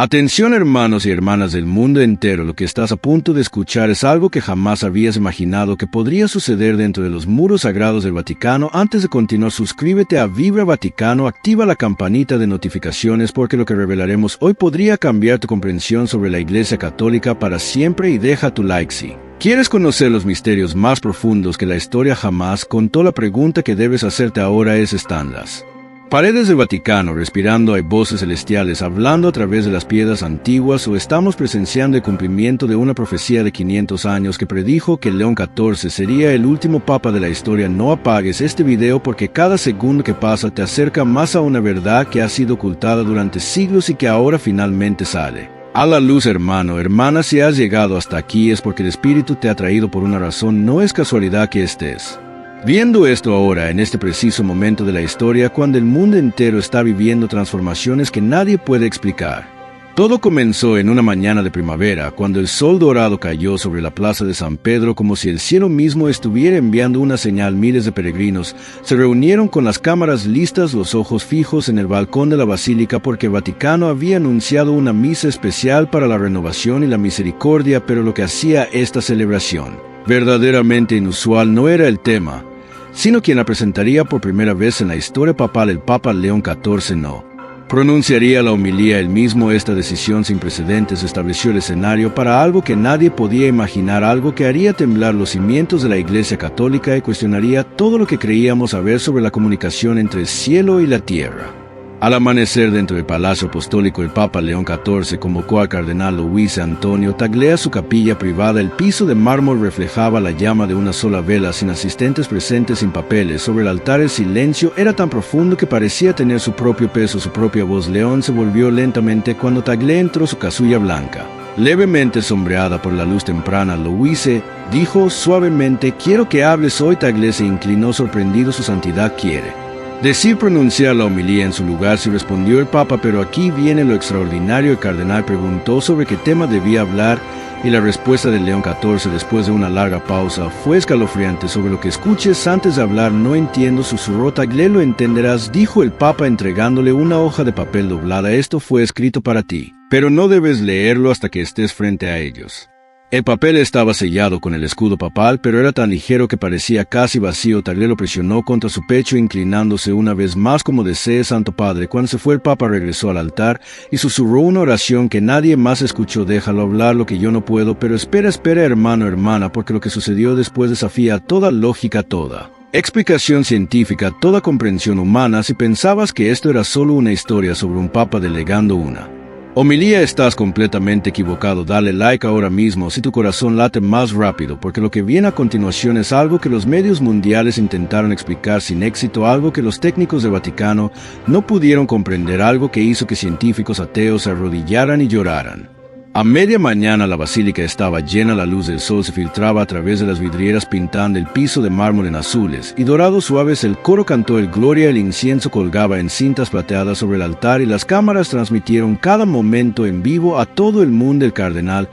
Atención hermanos y hermanas del mundo entero, lo que estás a punto de escuchar es algo que jamás habías imaginado que podría suceder dentro de los muros sagrados del Vaticano. Antes de continuar, suscríbete a Vibra Vaticano, activa la campanita de notificaciones porque lo que revelaremos hoy podría cambiar tu comprensión sobre la Iglesia Católica para siempre y deja tu like si quieres conocer los misterios más profundos que la historia jamás contó. La pregunta que debes hacerte ahora es: ¿están las paredes del Vaticano respirando? ¿Hay voces celestiales hablando a través de las piedras antiguas? ¿O estamos presenciando el cumplimiento de una profecía de 500 años que predijo que León XIV sería el último papa de la historia? No apagues este video porque cada segundo que pasa te acerca más a una verdad que ha sido ocultada durante siglos y que ahora finalmente sale a la luz. Hermano, hermana, si has llegado hasta aquí es porque el Espíritu te ha traído por una razón. No es casualidad que estés viendo esto ahora, en este preciso momento de la historia, cuando el mundo entero está viviendo transformaciones que nadie puede explicar. Todo comenzó en una mañana de primavera, cuando el sol dorado cayó sobre la plaza de San Pedro como si el cielo mismo estuviera enviando una señal. Miles de peregrinos se reunieron con las cámaras listas, los ojos fijos en el balcón de la basílica, porque el Vaticano había anunciado una misa especial para la renovación y la misericordia. Pero lo que hacía esta celebración verdaderamente inusual no era el tema, sino quien la presentaría por primera vez en la historia papal. El Papa León XIV no pronunciaría la homilía él mismo. Esta decisión sin precedentes estableció el escenario para algo que nadie podía imaginar, algo que haría temblar los cimientos de la Iglesia Católica y cuestionaría todo lo que creíamos saber sobre la comunicación entre el cielo y la tierra. Al amanecer dentro del Palacio Apostólico, el Papa León XIV convocó al cardenal Luis Antonio Tagle a su capilla privada. El piso de mármol reflejaba la llama de una sola vela, sin asistentes presentes, sin papeles. Sobre el altar el silencio era tan profundo que parecía tener su propio peso, su propia voz. León se volvió lentamente cuando Tagle entró. Su casulla blanca, levemente sombreada por la luz temprana, Luis dijo suavemente: «Quiero que hables hoy». Tagle se inclinó sorprendido. «Su santidad quiere decir pronunciar la homilía en su lugar», sí respondió el Papa. «Pero aquí viene lo extraordinario». El cardenal preguntó sobre qué tema debía hablar y la respuesta de León XIV, después de una larga pausa, fue escalofriante. «Sobre lo que escuches antes de hablar no entiendo», susurró Tagle. «Lo entenderás», dijo el Papa entregándole una hoja de papel doblada. «Esto fue escrito para ti, pero no debes leerlo hasta que estés frente a ellos». El papel estaba sellado con el escudo papal, pero era tan ligero que parecía casi vacío. Tagle lo presionó contra su pecho, inclinándose una vez más como desee. «Santo Padre». Cuando se fue el Papa regresó al altar y susurró una oración que nadie más escuchó: «Déjalo hablar lo que yo no puedo». Pero espera, hermano, hermana, porque lo que sucedió después desafía toda lógica, toda explicación científica, toda comprensión humana. Si pensabas que esto era solo una historia sobre un papa delegando una homilía, estás completamente equivocado. Dale like ahora mismo si tu corazón late más rápido, porque lo que viene a continuación es algo que los medios mundiales intentaron explicar sin éxito, algo que los técnicos del Vaticano no pudieron comprender, algo que hizo que científicos ateos se arrodillaran y lloraran. A media mañana la basílica estaba llena, la luz del sol se filtraba a través de las vidrieras pintando el piso de mármol en azules y dorados suaves. El coro cantó el Gloria, el incienso colgaba en cintas plateadas sobre el altar y las cámaras transmitieron cada momento en vivo a todo el mundo. El cardenal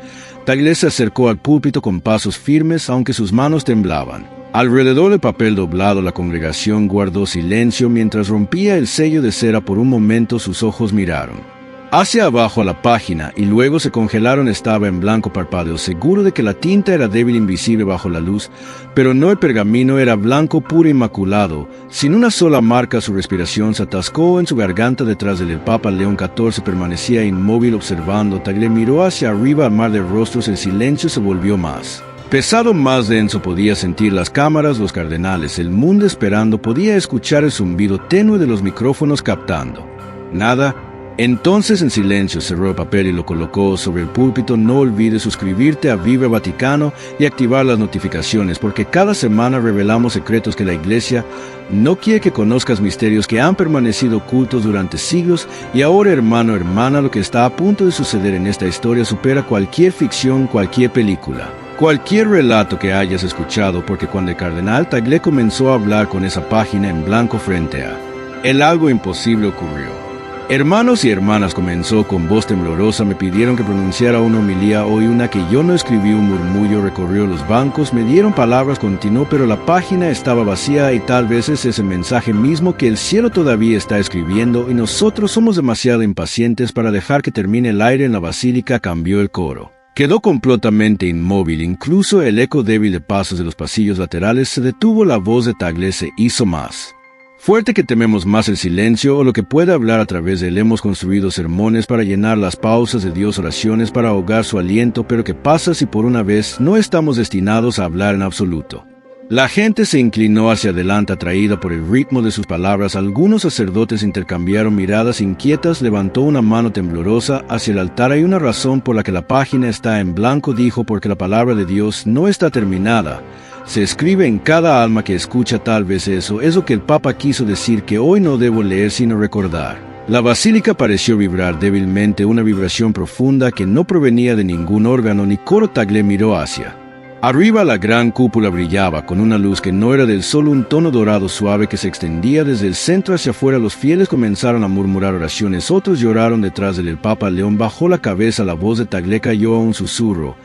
Tagle se acercó al púlpito con pasos firmes, aunque sus manos temblaban. Alrededor del papel doblado la congregación guardó silencio mientras rompía el sello de cera. Por un momento sus ojos miraron hacia abajo a la página y luego se congelaron. Estaba en blanco, parpadeo, seguro de que la tinta era débil, invisible bajo la luz, pero no el pergamino. Era blanco, puro, inmaculado, sin una sola marca. Su respiración se atascó en su garganta. Detrás del Papa León XIV permanecía inmóvil observando. Tagle miró hacia arriba al mar de rostros. El silencio se volvió más pesado, más denso. Podía sentir las cámaras, los cardenales, el mundo esperando. Podía escuchar el zumbido tenue de los micrófonos captando nada. Entonces en silencio cerró el papel y lo colocó sobre el púlpito. No olvides suscribirte a Vibra Vaticano y activar las notificaciones, porque cada semana revelamos secretos que la Iglesia no quiere que conozcas, misterios que han permanecido ocultos durante siglos. Y ahora, hermano, hermana, lo que está a punto de suceder en esta historia supera cualquier ficción, cualquier película, cualquier relato que hayas escuchado, porque cuando el cardenal Tagle comenzó a hablar con esa página en blanco frente a él, algo imposible ocurrió. Hermanos y hermanas, comenzó con voz temblorosa, me pidieron que pronunciara una homilía hoy, una que yo no escribí. Un murmullo recorrió los bancos, me dieron palabras, continuó, pero la página estaba vacía y tal vez es ese mensaje mismo que el cielo todavía está escribiendo y nosotros somos demasiado impacientes para dejar que termine el aire en la basílica. Cambió el coro. Quedó completamente inmóvil, incluso el eco débil de pasos de los pasillos laterales se detuvo. La voz de Tagle se hizo más fuerte que tememos más el silencio o lo que puede hablar a través de él. Hemos construido sermones para llenar las pausas de Dios, oraciones para ahogar su aliento, pero ¿qué pasa si por una vez no estamos destinados a hablar en absoluto? La gente se inclinó hacia adelante atraída por el ritmo de sus palabras. Algunos sacerdotes intercambiaron miradas inquietas. Levantó una mano temblorosa hacia el altar. Hay una razón por la que la página está en blanco, dijo, porque la palabra de Dios no está terminada. Se escribe en cada alma que escucha. Tal vez eso es lo que el Papa quiso decir, que hoy no debo leer sino recordar. La basílica pareció vibrar débilmente, una vibración profunda que no provenía de ningún órgano ni coro. Tagle miró hacia arriba. La gran cúpula brillaba con una luz que no era del sol, un tono dorado suave que se extendía desde el centro hacia afuera. Los fieles comenzaron a murmurar oraciones, otros lloraron detrás del Papa. León bajó la cabeza, la voz de Tagle cayó a un susurro.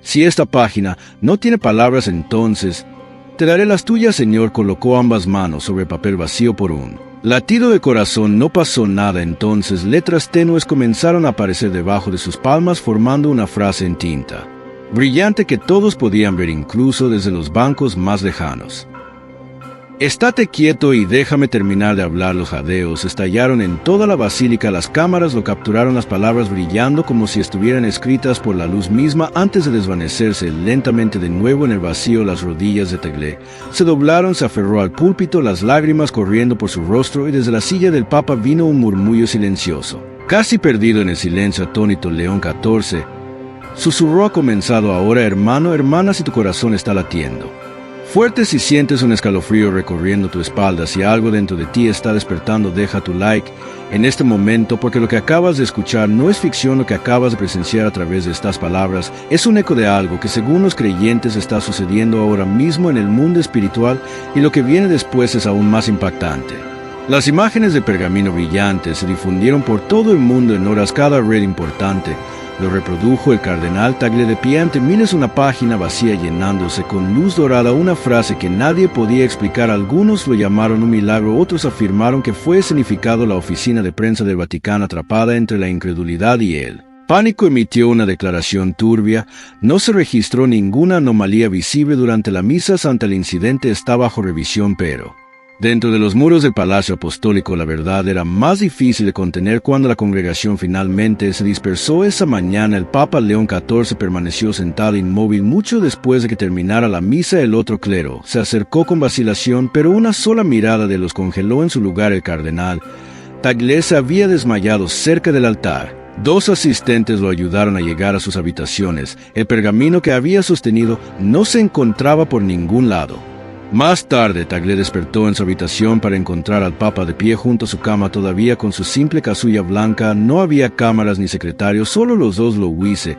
Si esta página no tiene palabras, entonces te daré las tuyas, Señor. Colocó ambas manos sobre papel vacío por un latido de corazón. No pasó nada. Entonces letras tenues comenzaron a aparecer debajo de sus palmas, formando una frase en tinta brillante que todos podían ver incluso desde los bancos más lejanos. Estate quieto y déjame terminar de hablar. Los jadeos estallaron en toda la basílica. Las cámaras lo capturaron, las palabras brillando como si estuvieran escritas por la luz misma antes de desvanecerse lentamente de nuevo en el vacío. Las rodillas de Tagle se doblaron, se aferró al púlpito, las lágrimas corriendo por su rostro, y desde la silla del Papa vino un murmullo silencioso. Casi perdido en el silencio atónito, León XIV susurró: ha comenzado ahora, hermano, hermana, si tu corazón está latiendo fuerte, si sientes un escalofrío recorriendo tu espalda, si algo dentro de ti está despertando, deja tu like en este momento, porque lo que acabas de escuchar no es ficción. Lo que acabas de presenciar a través de estas palabras es un eco de algo que, según los creyentes, está sucediendo ahora mismo en el mundo espiritual, y lo que viene después es aún más impactante. Las imágenes de pergamino brillante se difundieron por todo el mundo en horas. Cada red importante lo reprodujo. El cardenal Tagle de pie ante miles, una página vacía llenándose con luz dorada, una frase que nadie podía explicar. Algunos lo llamaron un milagro, otros afirmaron que fue escenificado. La oficina de prensa del Vaticano, atrapada entre la incredulidad y el pánico, emitió una declaración turbia. No se registró ninguna anomalía visible durante la misa santa. El incidente está bajo revisión, pero dentro de los muros del Palacio Apostólico la verdad era más difícil de contener. Cuando la congregación finalmente se dispersó esa mañana, el Papa León XIV permaneció sentado inmóvil. Mucho después de que terminara la misa, el otro clero se acercó con vacilación, pero una sola mirada de los congeló en su lugar. El cardenal Tagle se había desmayado cerca del altar. Dos asistentes lo ayudaron a llegar a sus habitaciones. El pergamino que había sostenido no se encontraba por ningún lado. Más tarde, Tagle despertó en su habitación para encontrar al Papa de pie junto a su cama, todavía con su simple casulla blanca. No había cámaras ni secretarios, solo los dos. Lo hice,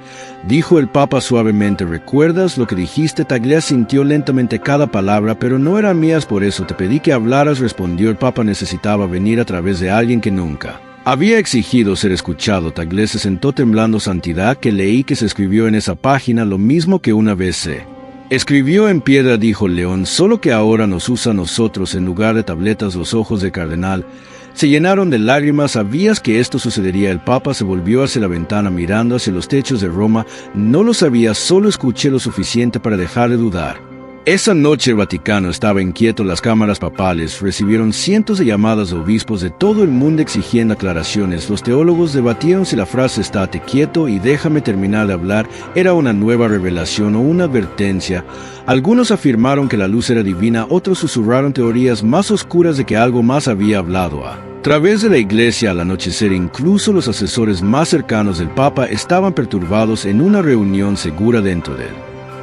dijo el Papa suavemente. ¿Recuerdas lo que dijiste? Tagle asintió lentamente cada palabra. Pero no eran mías, por eso te pedí que hablaras, respondió el Papa. Necesitaba venir a través de alguien que nunca había exigido ser escuchado. Tagle se sentó temblando. Santidad, que leí que se escribió en esa página lo mismo que una vez se escribió en piedra, dijo León, solo que ahora nos usa a nosotros en lugar de tabletas. Los ojos del cardenal se llenaron de lágrimas. ¿Sabías que esto sucedería? El Papa se volvió hacia la ventana mirando hacia los techos de Roma. No lo sabía, solo escuché lo suficiente para dejar de dudar. Esa noche el Vaticano estaba inquieto. Las cámaras papales recibieron cientos de llamadas de obispos de todo el mundo exigiendo aclaraciones. Los teólogos debatieron si la frase "estate quieto y déjame terminar de hablar" era una nueva revelación o una advertencia. Algunos afirmaron que la luz era divina, otros susurraron teorías más oscuras de que algo más había hablado a través de la iglesia. Al anochecer, incluso los asesores más cercanos del Papa estaban perturbados. En una reunión segura dentro de él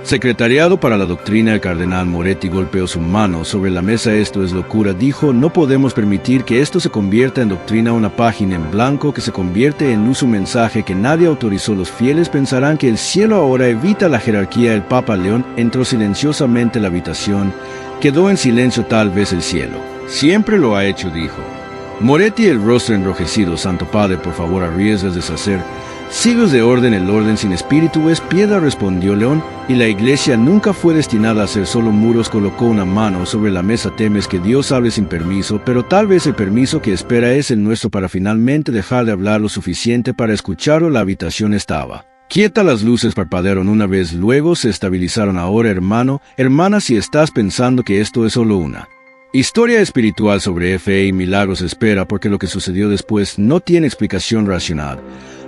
Secretariado para la Doctrina, el cardenal Moretti golpeó su mano sobre la mesa. Esto es locura, dijo. No podemos permitir que esto se convierta en doctrina, una página en blanco que se convierte en luz, un mensaje que nadie autorizó. Los fieles pensarán que el cielo ahora evita la jerarquía. El Papa León entró silenciosamente en la habitación. Quedó en silencio. Tal vez el cielo siempre lo ha hecho, dijo. Moretti, el rostro enrojecido. Santo Padre, por favor, arriesgas deshacer siglos de orden. El orden sin espíritu es piedra, respondió León, y la iglesia nunca fue destinada a ser solo muros. Colocó una mano sobre la mesa. Temes que Dios hable sin permiso, pero tal vez el permiso que espera es el nuestro para finalmente dejar de hablar lo suficiente para escucharlo. La habitación estaba quieta, las luces parpadearon una vez, luego se estabilizaron. Ahora, hermano, hermana, si estás pensando que esto es solo una historia espiritual sobre fe y milagros, espera, porque lo que sucedió después no tiene explicación racional.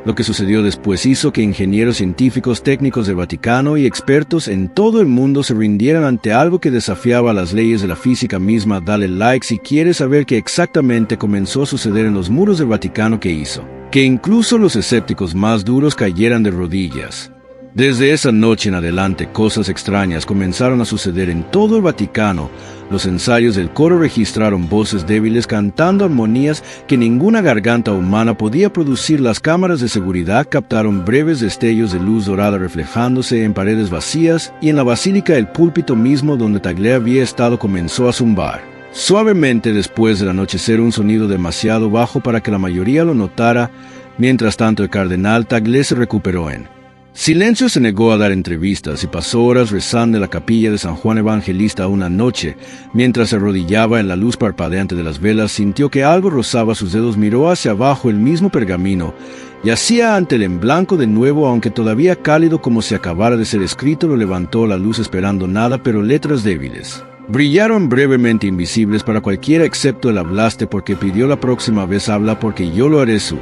Lo que sucedió después hizo que ingenieros científicos, técnicos del Vaticano y expertos en todo el mundo se rindieran ante algo que desafiaba las leyes de la física misma. Dale like si quieres saber qué exactamente comenzó a suceder en los muros del Vaticano que hizo que incluso los escépticos más duros cayeran de rodillas. Desde esa noche en adelante, cosas extrañas comenzaron a suceder en todo el Vaticano. Los ensayos del coro registraron voces débiles cantando armonías que ninguna garganta humana podía producir. Las cámaras de seguridad captaron breves destellos de luz dorada reflejándose en paredes vacías, y en la basílica el púlpito mismo donde Tagle había estado comenzó a zumbar suavemente después del anochecer, un sonido demasiado bajo para que la mayoría lo notara. Mientras tanto, el cardenal Tagle se recuperó en silencio, se negó a dar entrevistas y pasó horas rezando en la capilla de San Juan Evangelista. Una noche, mientras se arrodillaba en la luz parpadeante de las velas, sintió que algo rozaba sus dedos. Miró hacia abajo. El mismo pergamino yacía ante él en blanco de nuevo, aunque todavía cálido como si acabara de ser escrito. Lo levantó la luz esperando nada, pero letras débiles brillaron brevemente, invisibles para cualquiera excepto el hablaste, porque pidió la próxima vez habla, porque yo lo haré. Su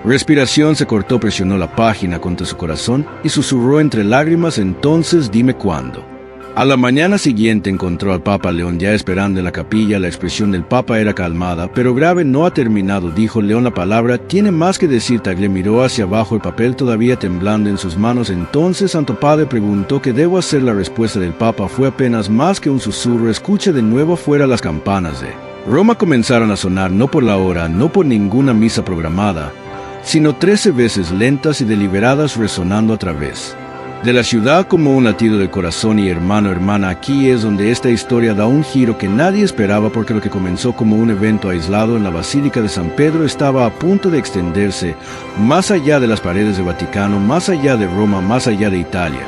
respiración se cortó, presionó la página contra su corazón y susurró entre lágrimas, entonces dime cuándo. A la mañana siguiente encontró al Papa León ya esperando en la capilla. La expresión del Papa era calmada, pero grave. No ha terminado, dijo León. La palabra tiene más que decir. Tagle miró hacia abajo, el papel todavía temblando en sus manos. Entonces, Santo Padre, preguntó qué debo hacer. La respuesta del Papa fue apenas más que un susurro. Escuche de nuevo afuera. Las campanas de Roma comenzaron a sonar, no por la hora, no por ninguna misa programada, sino 13 veces lentas y deliberadas, resonando a través de la ciudad como un latido del corazón. Y hermano, hermana, aquí es donde esta historia da un giro que nadie esperaba, porque lo que comenzó como un evento aislado en la Basílica de San Pedro estaba a punto de extenderse más allá de las paredes del Vaticano, más allá de Roma, más allá de Italia,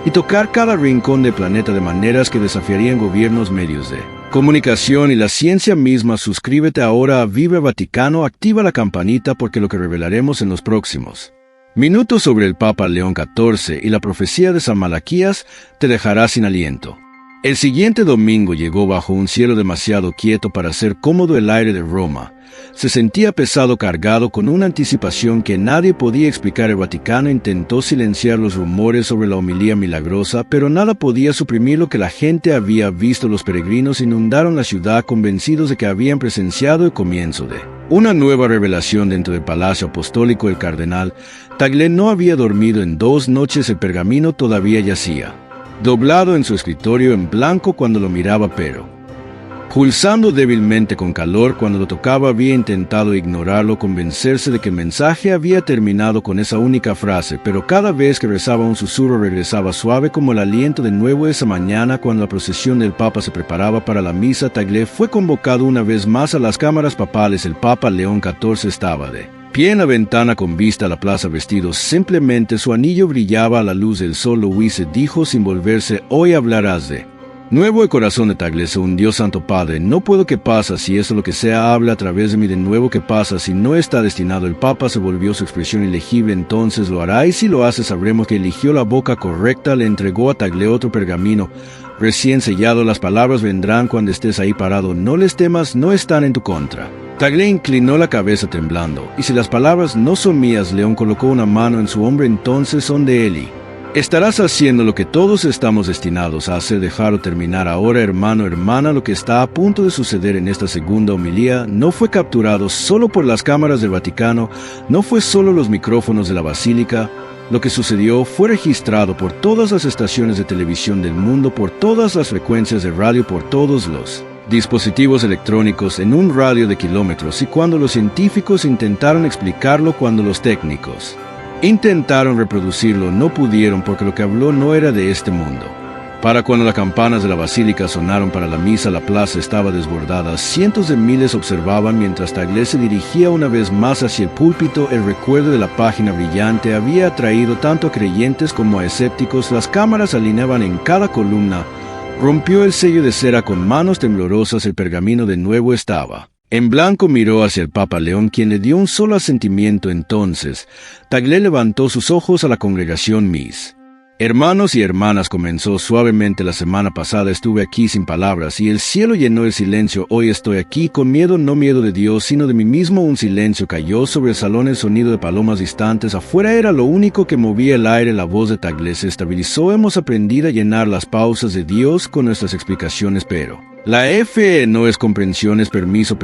y tocar cada rincón del planeta de maneras que desafiarían gobiernos, medios de comunicación y la ciencia misma. Suscríbete ahora a Vibra Vaticano, activa la campanita, porque lo que revelaremos en los próximos minutos sobre el Papa León XIV y la profecía de San Malaquías te dejará sin aliento. El siguiente domingo llegó bajo un cielo demasiado quieto para ser cómodo. El aire de Roma se sentía pesado, cargado con una anticipación que nadie podía explicar. El Vaticano intentó silenciar los rumores sobre la homilía milagrosa, pero nada podía suprimir lo que la gente había visto. Los peregrinos inundaron la ciudad, convencidos de que habían presenciado el comienzo de una nueva revelación dentro del Palacio Apostólico. El cardenal Tagle no había dormido en 2 noches. El pergamino todavía yacía doblado en su escritorio en blanco cuando lo miraba, pero pulsando débilmente con calor cuando lo tocaba. Había intentado ignorarlo, convencerse de que el mensaje había terminado con esa única frase, pero cada vez que rezaba un susurro regresaba suave como el aliento de nuevo. Esa mañana, cuando la procesión del Papa se preparaba para la misa, Tagle fue convocado una vez más a las cámaras papales. El Papa León XIV estaba de pie en la ventana con vista a la plaza, vestido simplemente. Su anillo brillaba a la luz del sol. Luis dijo sin volverse, hoy hablarás de nuevo. El corazón de Tagle se hundió. Santo Padre, no puedo. ¿Qué pasa? Si eso lo que sea, habla a través de mí de nuevo. ¿Qué pasa? Si no está destinado. El Papa se volvió, su expresión ilegible. Entonces lo hará, y si lo hace sabremos que eligió la boca correcta. Le entregó a Tagle otro pergamino recién sellado. Las palabras vendrán cuando estés ahí parado. No les temas, no están en tu contra. Tagle inclinó la cabeza temblando. Y si las palabras no son mías, León colocó una mano en su hombro, entonces son de Eli. Estarás haciendo lo que todos estamos destinados a hacer, dejar o terminar. Ahora, hermano, hermana, lo que está a punto de suceder en esta segunda homilía no fue capturado solo por las cámaras del Vaticano, no fue solo los micrófonos de la Basílica. Lo que sucedió fue registrado por todas las estaciones de televisión del mundo, por todas las frecuencias de radio, por todos los dispositivos electrónicos en un radio de kilómetros. Y cuando los científicos intentaron explicarlo, cuando los técnicos intentaron reproducirlo, no pudieron, porque lo que habló no era de este mundo. Para cuando las campanas de la basílica sonaron para la misa, la plaza estaba desbordada. Cientos de miles observaban mientras Tagle se dirigía una vez más hacia el púlpito. El recuerdo de la página brillante había atraído tanto a creyentes como a escépticos. Las cámaras alineaban en cada columna. Rompió el sello de cera con manos temblorosas. El pergamino de nuevo estaba en blanco. Miró hacia el Papa León, quien le dio un solo asentimiento. Entonces, Tagle levantó sus ojos a la congregación. Mis hermanos y hermanas, comenzó suavemente, la semana pasada estuve aquí sin palabras y el cielo llenó el silencio. Hoy estoy aquí con miedo, no miedo de Dios, sino de mí mismo. Un silencio cayó sobre el salón, el sonido de palomas distantes. Afuera era lo único que movía el aire. La voz de Tagle se estabilizó. Hemos aprendido a llenar las pausas de Dios con nuestras explicaciones, pero la fe no es comprensión, es permiso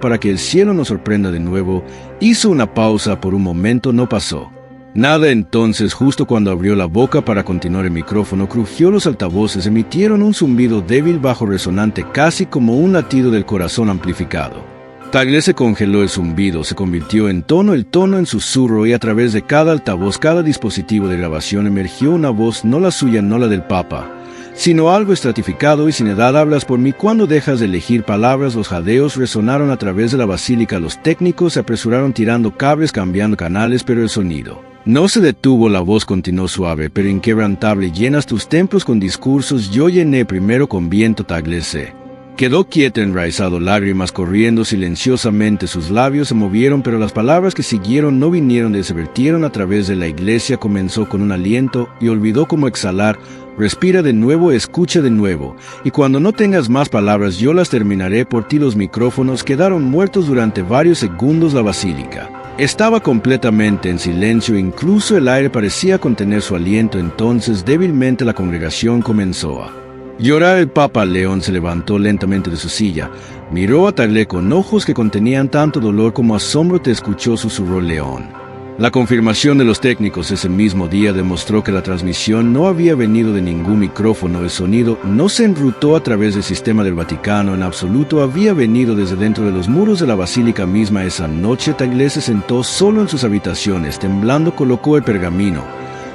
para que el cielo nos sorprenda de nuevo. Hizo una pausa. Por un momento no pasó nada. Entonces, justo cuando abrió la boca para continuar, el micrófono crujió. Los altavoces emitieron un zumbido débil, bajo, resonante, casi como un latido del corazón amplificado. Tagle se congeló. El zumbido se convirtió en tono, el tono en susurro, y a través de cada altavoz, cada dispositivo de grabación, emergió una voz, no la suya, no la del Papa, sino algo estratificado y sin edad. Hablas por mí cuando dejas de elegir palabras. Los jadeos resonaron a través de la basílica. Los técnicos se apresuraron tirando cables, cambiando canales, pero el sonido no se detuvo. La voz continuó suave pero inquebrantable. Llenas tus templos con discursos. Yo llené primero con viento. Tagle se quedó quieto, enraizado, lágrimas corriendo silenciosamente. Sus labios se movieron, pero las palabras que siguieron no vinieron, se vertieron a través de la iglesia. Comenzó con un aliento y olvidó cómo exhalar. Respira de nuevo, escucha de nuevo, y cuando no tengas más palabras yo las terminaré por ti. Los micrófonos quedaron muertos durante varios segundos. La basílica estaba completamente en silencio, incluso el aire parecía contener su aliento. Entonces, débilmente, la congregación comenzó a llorar. El Papa León se levantó lentamente de su silla, miró a Tagle con ojos que contenían tanto dolor como asombro. Te escuchó, susurró León. La confirmación de los técnicos ese mismo día demostró que la transmisión no había venido de ningún micrófono. El sonido no se enrutó a través del sistema del Vaticano en absoluto. Había venido desde dentro de los muros de la basílica misma. Esa noche Tagle se sentó solo en sus habitaciones. Temblando, colocó el pergamino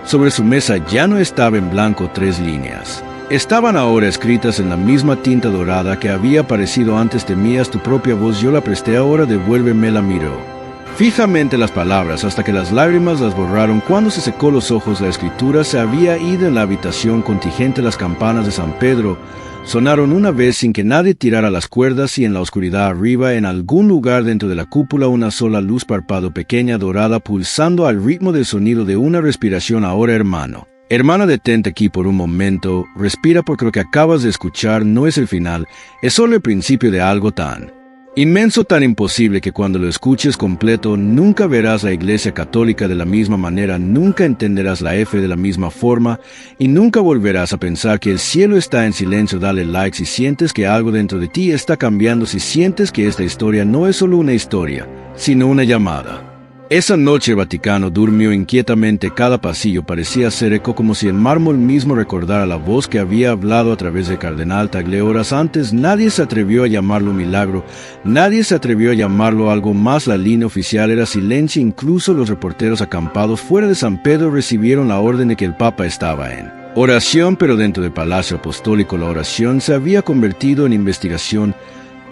sobre su mesa. Ya no estaba en blanco. 3 líneas estaban ahora escritas en la misma tinta dorada que había aparecido antes. Temías tu propia voz, yo la presté, ahora devuélveme. La miró fijamente las palabras hasta que las lágrimas las borraron. Cuando se secó los ojos, la escritura se había ido en la habitación contigente. Las campanas de San Pedro sonaron una vez sin que nadie tirara las cuerdas, y en la oscuridad arriba, en algún lugar dentro de la cúpula, una sola luz parpadeó, pequeña, dorada, pulsando al ritmo del sonido de una respiración. Ahora, hermana, detente aquí por un momento. Respira, porque lo que acabas de escuchar no es el final, es solo el principio de algo tan inmenso, tan imposible, que cuando lo escuches completo nunca verás la Iglesia Católica de la misma manera, nunca entenderás la fe de la misma forma y nunca volverás a pensar que el cielo está en silencio. Dale like si sientes que algo dentro de ti está cambiando, si sientes que esta historia no es solo una historia, sino una llamada. Esa noche el Vaticano durmió inquietamente. Cada pasillo parecía hacer eco, como si el mármol mismo recordara la voz que había hablado a través del cardenal Tagle horas antes. Nadie se atrevió a llamarlo milagro, nadie se atrevió a llamarlo algo más. La línea oficial era silencio. Incluso los reporteros acampados fuera de San Pedro recibieron la orden de que el Papa estaba en oración, pero dentro del Palacio Apostólico la oración se había convertido en investigación.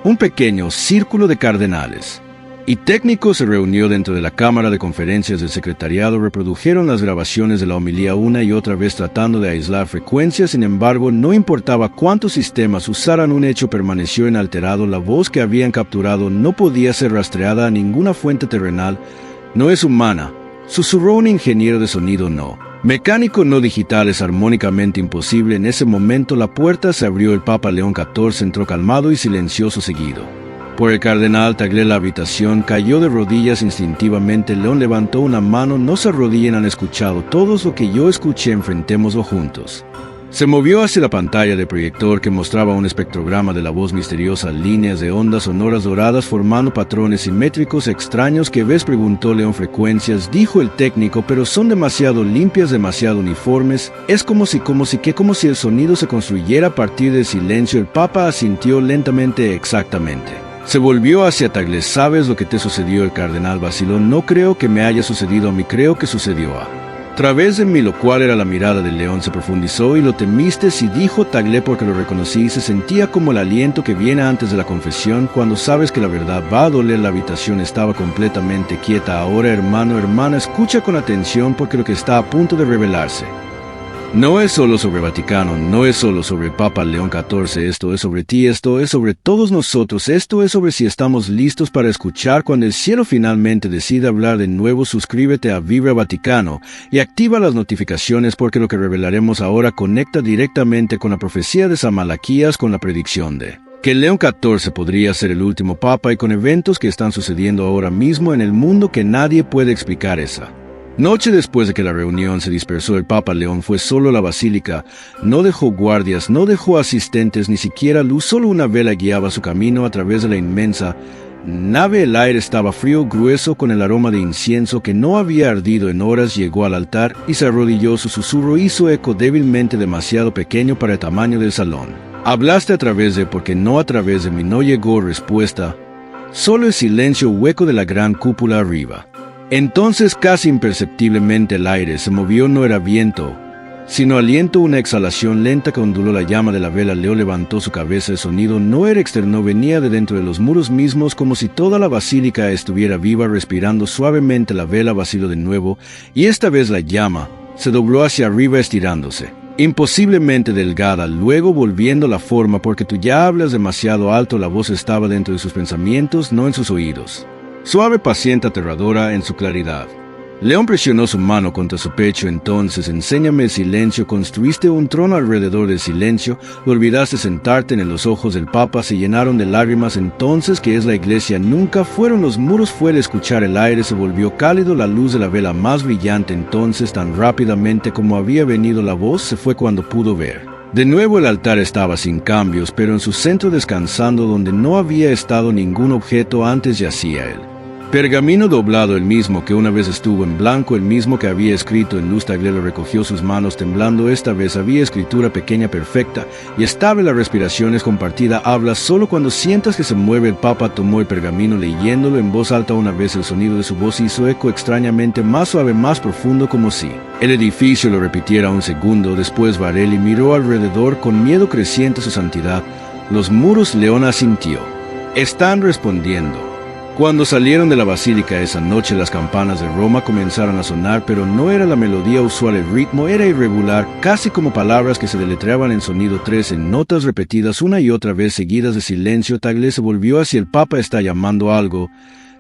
Un pequeño círculo de cardenales y técnicos se reunió dentro de la cámara de conferencias del secretariado. Reprodujeron las grabaciones de la homilía una y otra vez, tratando de aislar frecuencias. Sin embargo, no importaba cuántos sistemas usaran, un hecho permaneció inalterado. La voz que habían capturado no podía ser rastreada a ninguna fuente terrenal. No es humana, susurró un ingeniero de sonido. No mecánico, no digital, es armónicamente imposible. En ese momento la puerta se abrió. El Papa León XIV entró calmado y silencioso, seguido por el cardenal Tagle. La habitación cayó de rodillas instintivamente. León levantó una mano. No se arrodillen, han escuchado todos lo que yo escuché, enfrentémoslo juntos. Se movió hacia la pantalla de proyector que mostraba un espectrograma de la voz misteriosa, líneas de ondas sonoras doradas formando patrones simétricos extraños. ¿Qué ves?, preguntó León. Frecuencias, dijo el técnico, pero son demasiado limpias, demasiado uniformes. Es como si el sonido se construyera a partir del silencio. El Papa asintió lentamente. Exactamente. Se volvió hacia Tagle. ¿Sabes lo que te sucedió? El cardenal vaciló. No creo que me haya sucedido a mí, creo que sucedió a Través de mí, lo cual era la mirada del león, se profundizó, y lo temiste, y dijo Tagle, porque lo reconocí, se sentía como el aliento que viene antes de la confesión, cuando sabes que la verdad va a doler. La habitación estaba completamente quieta. Ahora, hermano, hermana, escucha con atención, porque lo que está a punto de revelarse no es solo sobre Vaticano, no es solo sobre el Papa León XIV, esto es sobre ti, esto es sobre todos nosotros, esto es sobre si estamos listos para escuchar cuando el cielo finalmente decida hablar de nuevo. Suscríbete a Vibra Vaticano y activa las notificaciones, porque lo que revelaremos ahora conecta directamente con la profecía de San Malaquías, con la predicción de que León XIV podría ser el último papa, y con eventos que están sucediendo ahora mismo en el mundo que nadie puede explicar. Esa noche, después de que la reunión se dispersó, el Papa León fue solo a la basílica. No dejó guardias, no dejó asistentes, ni siquiera luz. Solo una vela guiaba su camino a través de la inmensa nave. El aire estaba frío, grueso, con el aroma de incienso que no había ardido en horas. Llegó al altar y se arrodilló. Su susurro hizo eco débilmente, demasiado pequeño para el tamaño del salón. Hablaste a través de, porque no a través de mí. No llegó respuesta, solo el silencio hueco de la gran cúpula arriba. Entonces, casi imperceptiblemente, el aire se movió. No era viento, sino aliento, una exhalación lenta que onduló la llama de la vela. Leo levantó su cabeza. El sonido no era externo, venía de dentro de los muros mismos, como si toda la basílica estuviera viva, respirando suavemente. La vela vaciló de nuevo, y esta vez la llama se dobló hacia arriba, estirándose, imposiblemente delgada, luego volviendo la forma. Porque tú ya hablas demasiado alto. La voz estaba dentro de sus pensamientos, no en sus oídos. Suave, paciente, aterradora en su claridad. León presionó su mano contra su pecho. Entonces, enséñame el silencio. Construiste un trono alrededor del silencio. Olvidaste sentarte en los ojos del Papa. Se llenaron de lágrimas. Entonces, ¿qué es la iglesia? Nunca fueron los muros, fue el escuchar. El aire se volvió cálido, la luz de la vela más brillante. Entonces, tan rápidamente como había venido la voz, se fue cuando pudo ver. De nuevo el altar estaba sin cambios, pero en su centro, descansando donde no había estado ningún objeto antes, yacía él. Pergamino doblado, el mismo que una vez estuvo en blanco, el mismo que había escrito en luz. Tagle lo recogió, sus manos temblando. Esta vez había escritura pequeña, perfecta y estable. La respiración es compartida. Habla solo cuando sientas que se mueve. El Papa tomó el pergamino, leyéndolo en voz alta. Una vez el sonido de su voz hizo eco extrañamente más suave, más profundo, como si el edificio lo repitiera un segundo. Después Varelli miró alrededor con miedo creciente. Su santidad, los muros. León asintió. Están respondiendo. Cuando salieron de la basílica esa noche, las campanas de Roma comenzaron a sonar, pero no era la melodía usual. El ritmo era irregular, casi como palabras que se deletreaban en sonido 3, en notas repetidas una y otra vez, seguidas de silencio. Tagle se volvió hacia el Papa. Está llamando algo.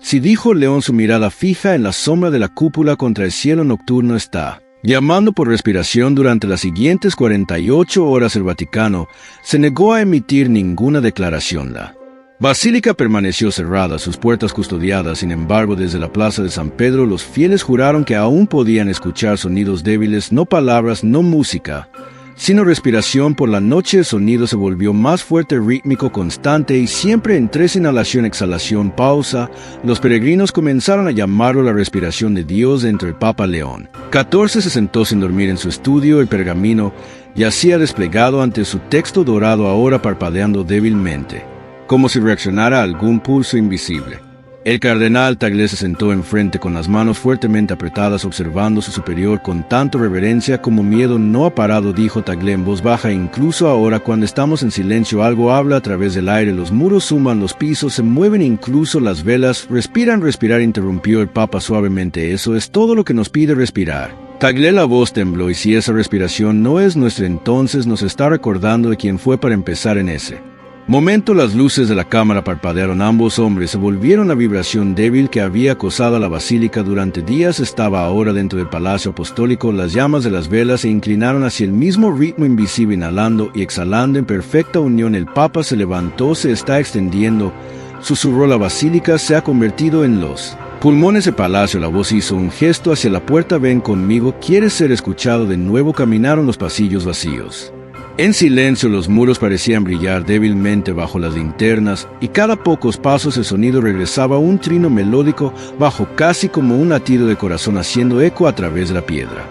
Sí, dijo León, su mirada fija en la sombra de la cúpula contra el cielo nocturno. Está llamando por respiración. Durante las siguientes 48 horas el Vaticano se negó a emitir ninguna declaración. La basílica permaneció cerrada, sus puertas custodiadas. Sin embargo, desde la plaza de San Pedro, los fieles juraron que aún podían escuchar sonidos débiles, no palabras, no música, sino respiración. Por la noche el sonido se volvió más fuerte, rítmico, constante, y siempre en 3: inhalación, exhalación, pausa. Los peregrinos comenzaron a llamarlo la respiración de Dios. Dentro el Papa León XIV se sentó sin dormir en su estudio. El pergamino yacía desplegado ante su texto dorado, ahora parpadeando débilmente, como si reaccionara a algún pulso invisible. El cardenal Tagle se sentó enfrente con las manos fuertemente apretadas, observando su superior con tanto reverencia como miedo. No ha parado, dijo Tagle en voz baja. Incluso ahora, cuando estamos en silencio, algo habla a través del aire. Los muros suman, los pisos se mueven, incluso las velas respiran. Respirar, interrumpió el Papa suavemente. Eso es todo lo que nos pide, respirar. Tagle, la voz tembló. Y si esa respiración no es nuestra, entonces nos está recordando de quién fue para empezar. En ese momento las luces de la cámara parpadearon. Ambos hombres se volvieron. La vibración débil que había acosado a la basílica durante días estaba ahora dentro del palacio apostólico. Las llamas de las velas se inclinaron hacia el mismo ritmo invisible, inhalando y exhalando en perfecta unión. El Papa se levantó. Se está extendiendo, susurró. La basílica se ha convertido en los pulmones del palacio. La voz hizo un gesto hacia la puerta. Ven conmigo, ¿quieres ser escuchado de nuevo? Caminaron los pasillos vacíos. En silencio, los muros parecían brillar débilmente bajo las linternas, y cada pocos pasos el sonido regresaba, un trino melódico bajo, casi como un latido de corazón, haciendo eco a través de la piedra.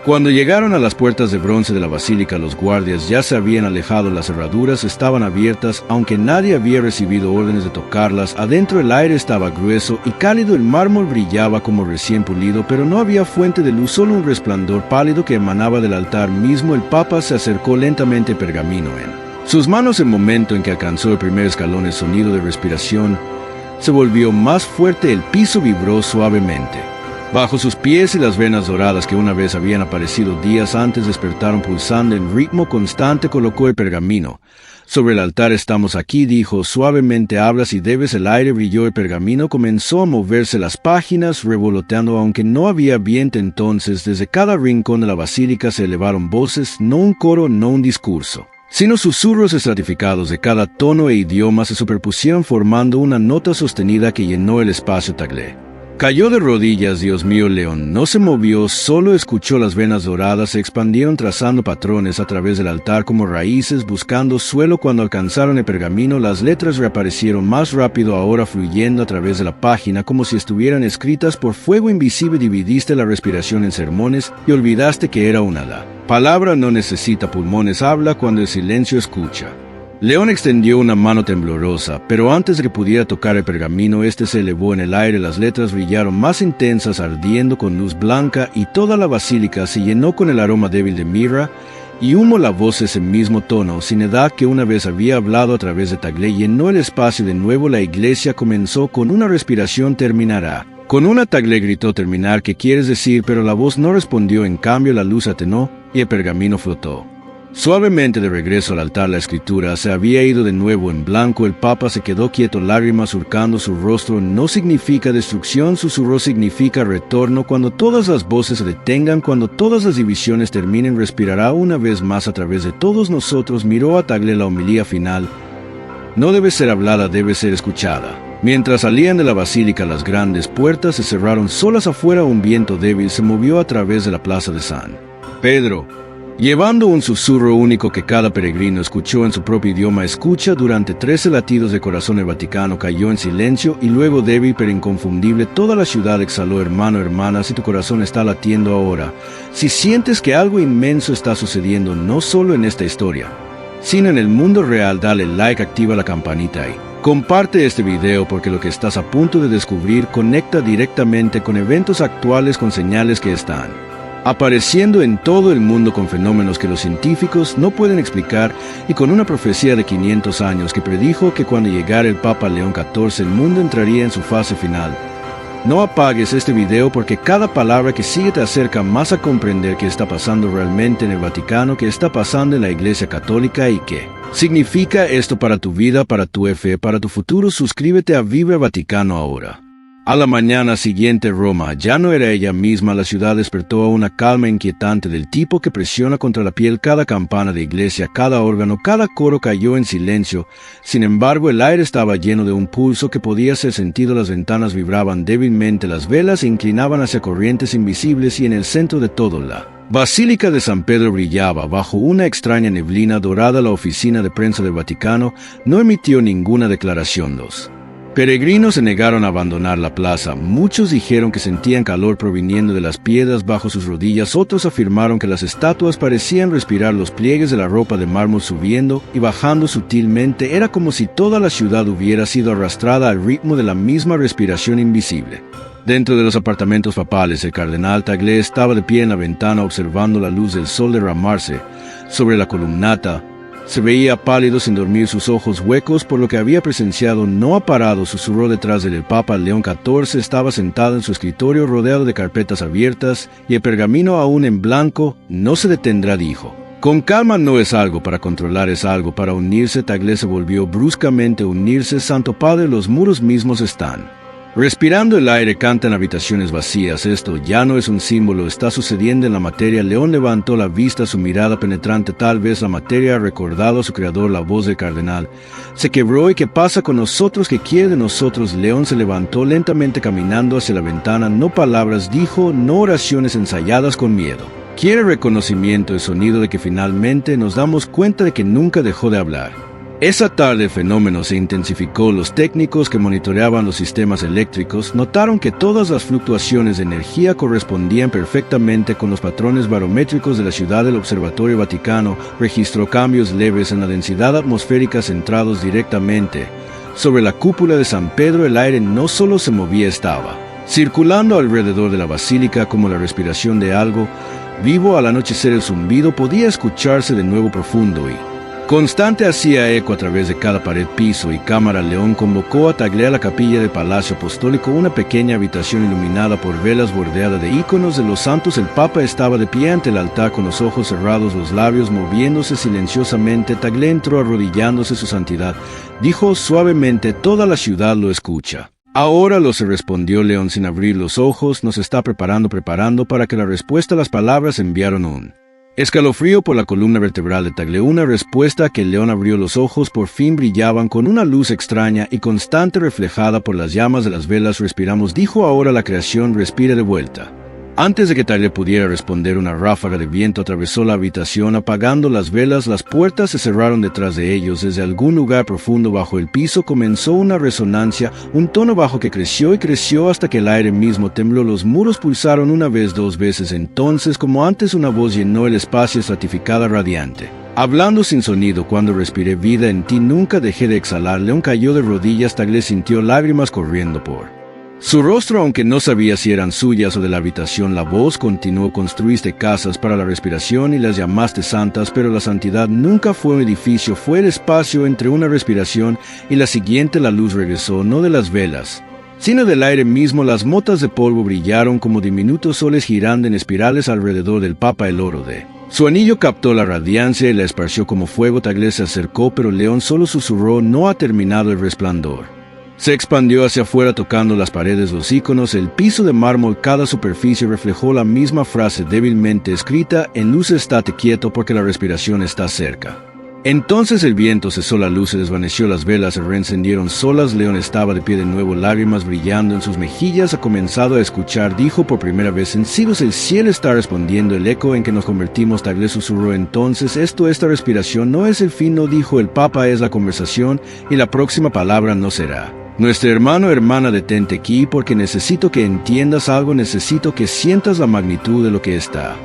Cuando llegaron a las puertas de bronce de la basílica, los guardias ya se habían alejado, las cerraduras estaban abiertas, aunque nadie había recibido órdenes de tocarlas. Adentro el aire estaba grueso y cálido, el mármol brillaba como recién pulido, pero no había fuente de luz, solo un resplandor pálido que emanaba del altar mismo. El Papa se acercó lentamente a Pergamino en sus manos. El momento en que alcanzó el primer escalón, el sonido de respiración se volvió más fuerte, el piso vibró suavemente bajo sus pies y las venas doradas que una vez habían aparecido días antes despertaron pulsando en ritmo constante. Colocó el pergamino sobre el altar. Estamos aquí, dijo suavemente. Hablas y debes. El aire brilló, el pergamino comenzó a moverse, las páginas revoloteando, aunque no había viento entonces. Desde cada rincón de la basílica se elevaron voces, no un coro, no un discurso, sino susurros estratificados de cada tono e idioma se superpusieron formando una nota sostenida que llenó el espacio. Tagle cayó de rodillas. Dios mío, León no se movió, solo escuchó. Las venas doradas se expandieron trazando patrones a través del altar como raíces buscando suelo. Cuando alcanzaron el pergamino, las letras reaparecieron más rápido, ahora fluyendo a través de la página como si estuvieran escritas por fuego invisible. Dividiste la respiración en sermones y olvidaste que era una palabra no necesita pulmones, habla cuando el silencio escucha. León extendió una mano temblorosa, pero antes de que pudiera tocar el pergamino, este se elevó en el aire. Las letras brillaron más intensas, ardiendo con luz blanca, y toda la basílica se llenó con el aroma débil de mirra y humo. La voz, ese mismo tono, sin edad que una vez había hablado a través de Tagle, llenó el espacio de nuevo. La iglesia comenzó con una respiración, terminará con una. Tagle gritó terminar, ¿qué quieres decir? Pero la voz no respondió. En cambio la luz atenuó y el pergamino flotó suavemente de regreso al altar. La escritura se había ido de nuevo en blanco. El Papa se quedó quieto, lágrimas surcando su rostro. No significa destrucción, susurró, significa retorno. Cuando todas las voces se detengan, cuando todas las divisiones terminen, respirará una vez más a través de todos nosotros. Miró a Tagle. La homilía final no debe ser hablada, debe ser escuchada. Mientras salían de la basílica, las grandes puertas se cerraron solas afuera. Un viento débil se movió a través de la plaza de San Pedro, llevando un susurro único que cada peregrino escuchó en su propio idioma. Escucha. Durante 13 latidos de corazón el Vaticano cayó en silencio y luego, débil pero inconfundible, toda la ciudad exhaló. Hermano, hermana, si tu corazón está latiendo ahora, si sientes que algo inmenso está sucediendo no solo en esta historia, sino en el mundo real, dale like, activa la campanita y comparte este video, porque lo que estás a punto de descubrir conecta directamente con eventos actuales, con señales que están apareciendo en todo el mundo, con fenómenos que los científicos no pueden explicar, y con una profecía de 500 años que predijo que cuando llegara el Papa León XIV el mundo entraría en su fase final. No apagues este video, porque cada palabra que sigue te acerca más a comprender qué está pasando realmente en el Vaticano, qué está pasando en la Iglesia Católica y qué significa esto para tu vida, para tu fe, para tu futuro. Suscríbete a Vibra Vaticano ahora. A la mañana siguiente, Roma ya no era ella misma. La ciudad despertó a una calma inquietante del tipo que presiona contra la piel. Cada campana de iglesia, cada órgano, cada coro cayó en silencio. Sin embargo, el aire estaba lleno de un pulso que podía ser sentido. Las ventanas vibraban débilmente, las velas se inclinaban hacia corrientes invisibles, y en el centro de todo, la Basílica de San Pedro brillaba bajo una extraña neblina dorada. La oficina de prensa del Vaticano no emitió ninguna declaración. Los peregrinos se negaron a abandonar la plaza. Muchos dijeron que sentían calor proviniendo de las piedras bajo sus rodillas. Otros afirmaron que las estatuas parecían respirar. Los pliegues de la ropa de mármol subiendo y bajando sutilmente. Era como si toda la ciudad hubiera sido arrastrada al ritmo de la misma respiración invisible. Dentro de los apartamentos papales, el cardenal Tagle estaba de pie en la ventana observando la luz del sol derramarse sobre la columnata. Se veía pálido, sin dormir, sus ojos huecos por lo que había presenciado. No ha parado, susurró detrás de él. El Papa León XIV estaba sentado en su escritorio rodeado de carpetas abiertas y el pergamino aún en blanco. No se detendrá, dijo. Con calma, no es algo para controlar, es algo para unirse. Tagle se volvió bruscamente. Unirse, Santo Padre, los muros mismos están respirando el aire, cantan habitaciones vacías. Esto ya no es un símbolo, está sucediendo en la materia. León levantó la vista, su mirada penetrante. Tal vez la materia ha recordado a su creador. La voz del cardenal se quebró. ¿Y qué pasa con nosotros? ¿Qué quiere de nosotros? León se levantó lentamente, caminando hacia la ventana. No palabras, dijo, no oraciones ensayadas con miedo. Quiere reconocimiento, el sonido de que finalmente nos damos cuenta de que nunca dejó de hablar. Esa tarde el fenómeno se intensificó. Los técnicos que monitoreaban los sistemas eléctricos notaron que todas las fluctuaciones de energía correspondían perfectamente con los patrones barométricos de la ciudad. El Observatorio Vaticano registró cambios leves en la densidad atmosférica centrados directamente sobre la cúpula de San Pedro. El aire no solo se movía, estaba circulando alrededor de la basílica como la respiración de algo vivo. Al anochecer el zumbido podía escucharse de nuevo, profundo y constante, hacía eco a través de cada pared, piso y cámara. León convocó a Tagle a la capilla del Palacio Apostólico, una pequeña habitación iluminada por velas bordeada de iconos de los santos. El Papa estaba de pie ante el altar con los ojos cerrados, los labios moviéndose silenciosamente. Tagle entró arrodillándose. Su santidad, dijo suavemente, toda la ciudad lo escucha. Ahora lo se respondió León sin abrir los ojos. Nos está preparando para que la respuesta a las palabras enviaron un escalofrío por la columna vertebral de Tagle. Una respuesta que León abrió los ojos. Por fin brillaban con una luz extraña y constante reflejada por las llamas de las velas. Respiramos, dijo. Ahora la creación respira de vuelta. Antes de que Tagle pudiera responder, una ráfaga de viento atravesó la habitación, apagando las velas. Las puertas se cerraron detrás de ellos. Desde algún lugar profundo bajo el piso comenzó una resonancia, un tono bajo que creció y creció hasta que el aire mismo tembló. Los muros pulsaron una vez, dos veces. Entonces, como antes, una voz llenó el espacio, estratificada, radiante, hablando sin sonido. Cuando respiré vida en ti, nunca dejé de exhalar. León cayó de rodillas. Tagle sintió lágrimas corriendo por su rostro, aunque no sabía si eran suyas o de la habitación. La voz continuó: construiste casas para la respiración y las llamaste santas, pero la santidad nunca fue un edificio, fue el espacio entre una respiración y la siguiente. La luz regresó, no de las velas, sino del aire mismo. Las motas de polvo brillaron como diminutos soles girando en espirales alrededor del Papa. El oro de su anillo captó la radiancia y la esparció como fuego. Tagle se acercó, pero León solo susurró: no ha terminado el resplandor. Se expandió hacia afuera, tocando las paredes, los iconos, el piso de mármol. Cada superficie reflejó la misma frase débilmente escrita en luz: estate quieto porque la respiración está cerca. Entonces el viento cesó, la luz se desvaneció, las velas se reencendieron solas. León estaba de pie de nuevo, lágrimas brillando en sus mejillas. Ha comenzado a escuchar, dijo por primera vez. Sencillos, el cielo está respondiendo, el eco en que nos convertimos. Tagle susurró entonces: esta respiración no es el fin, no, dijo el Papa, es la conversación, y la próxima palabra no será nuestro hermano, hermana, detente aquí porque necesito que entiendas algo, necesito que sientas la magnitud de lo que está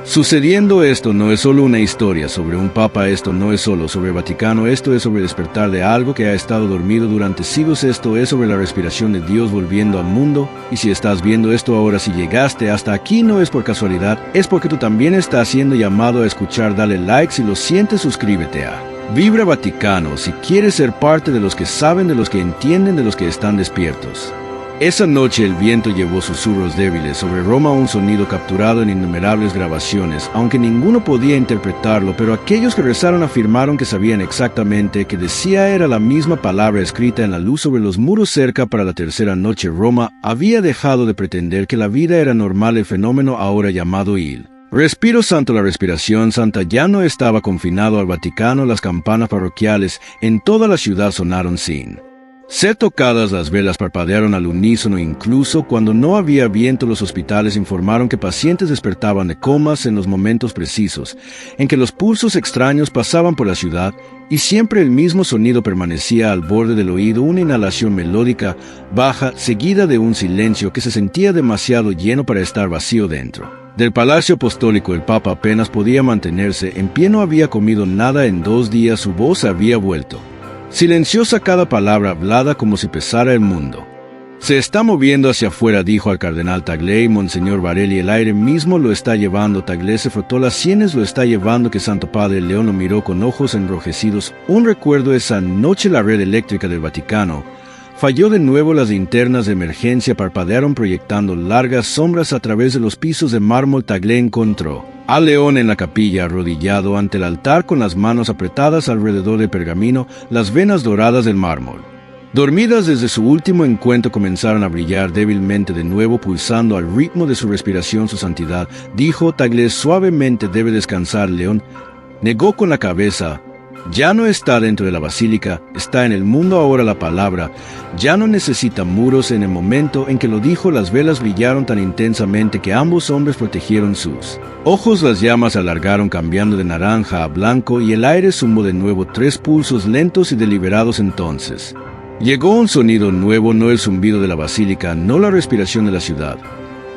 sucediendo. Esto no es solo una historia sobre un papa, esto no es solo sobre el Vaticano, esto es sobre el despertar de algo que ha estado dormido durante siglos, esto es sobre la respiración de Dios volviendo al mundo. Y si estás viendo esto ahora, si llegaste hasta aquí, no es por casualidad, es porque tú también estás siendo llamado a escuchar. Dale like si lo sientes, suscríbete a Vibra Vaticano si quieres ser parte de los que saben, de los que entienden, de los que están despiertos. Esa noche el viento llevó susurros débiles sobre Roma, un sonido capturado en innumerables grabaciones, aunque ninguno podía interpretarlo, pero aquellos que rezaron afirmaron que sabían exactamente que decía. Era la misma palabra escrita en la luz sobre los muros cerca. Para la tercera noche Roma había dejado de pretender que la vida era normal. El fenómeno ahora llamado il Respiro Santo, la respiración santa, ya no estaba confinado al Vaticano. Las campanas parroquiales en toda la ciudad sonaron sin ser tocadas, las velas parpadearon al unísono. Incluso cuando no había viento, los hospitales informaron que pacientes despertaban de comas en los momentos precisos en que los pulsos extraños pasaban por la ciudad, y siempre el mismo sonido permanecía al borde del oído, una inhalación melódica baja seguida de un silencio que se sentía demasiado lleno para estar vacío dentro del Palacio Apostólico. El Papa apenas podía mantenerse en pie, no había comido nada en 2 días. Su voz había vuelto silenciosa, cada palabra hablada como si pesara el mundo. Se está moviendo hacia afuera, dijo al cardenal Tagle y Monseñor Varelli. El aire mismo lo está llevando. Tagle se frotó las sienes. Lo está llevando. Que Santo Padre. León lo miró con ojos enrojecidos. Un recuerdo: esa noche la red eléctrica del Vaticano falló de nuevo. Las linternas de emergencia parpadearon proyectando largas sombras a través de los pisos de mármol. Tagle encontró a León en la capilla, arrodillado ante el altar con las manos apretadas alrededor del pergamino. Las venas doradas del mármol, dormidas desde su último encuentro, comenzaron a brillar débilmente de nuevo, pulsando al ritmo de su respiración. Su santidad, dijo Tagle suavemente, debe descansar. León negó con la cabeza. Ya no está dentro de la basílica, está en el mundo ahora la palabra. Ya no necesita muros. En el momento en que lo dijo, las velas brillaron tan intensamente que ambos hombres protegieron sus ojos. Las llamas alargaron cambiando de naranja a blanco y el aire zumbó de nuevo 3 pulsos lentos y deliberados. Entonces llegó un sonido nuevo, no el zumbido de la basílica, no la respiración de la ciudad,